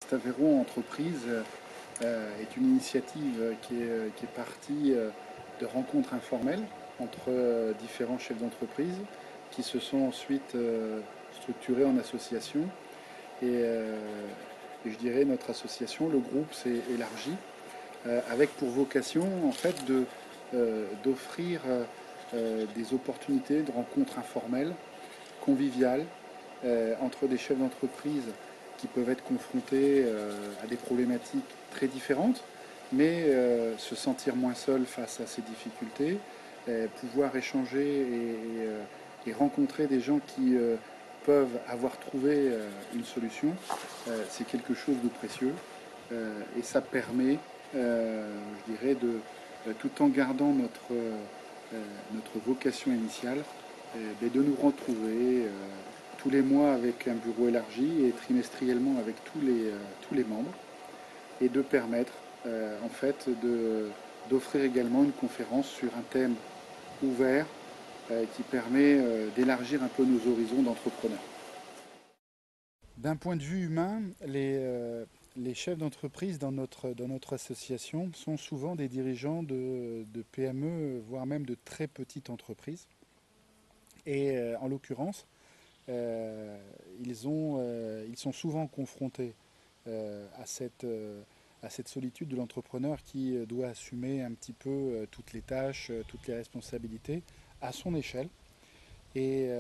Stavero Entreprise est une initiative qui est partie de rencontres informelles entre différents chefs d'entreprise qui se sont ensuite structurés en association. Et je dirais notre association, le groupe s'est élargi avec pour vocation en fait d'offrir des opportunités de rencontres informelles, conviviales, entre des chefs d'entreprise qui peuvent être confrontés à des problématiques très différentes, mais se sentir moins seuls face à ces difficultés, pouvoir échanger et rencontrer des gens qui peuvent avoir trouvé une solution, c'est quelque chose de précieux et ça permet, je dirais, tout en gardant notre vocation initiale, de nous retrouver tous les mois avec un bureau élargi et trimestriellement avec tous les membres et de permettre en fait d'offrir également une conférence sur un thème ouvert qui permet d'élargir un peu nos horizons d'entrepreneurs. D'un point de vue humain, les chefs d'entreprise dans notre association sont souvent des dirigeants de PME, voire même de très petites entreprises. Et en l'occurrence, ils sont souvent confrontés à cette solitude de l'entrepreneur qui doit assumer un petit peu toutes les tâches, toutes les responsabilités à son échelle et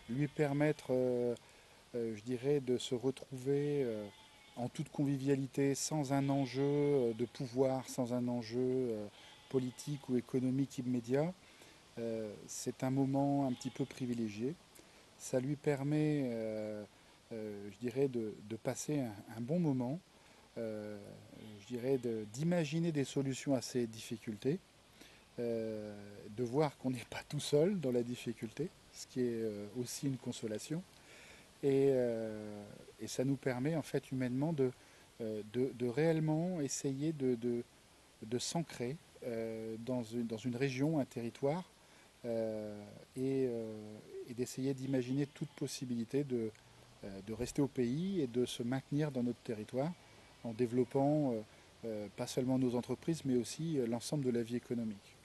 lui permettre, je dirais, de se retrouver en toute convivialité, sans un enjeu de pouvoir, sans un enjeu politique ou économique immédiat. C'est un moment un petit peu privilégié. Ça lui permet, je dirais, de passer un bon moment, je dirais, d'imaginer des solutions à ces difficultés, de voir qu'on n'est pas tout seul dans la difficulté, ce qui est aussi une consolation. Et ça nous permet, en fait, humainement, de réellement essayer de s'ancrer dans une région, un territoire, et d'essayer d'imaginer toute possibilité de rester au pays et de se maintenir dans notre territoire en développant pas seulement nos entreprises, mais aussi l'ensemble de la vie économique.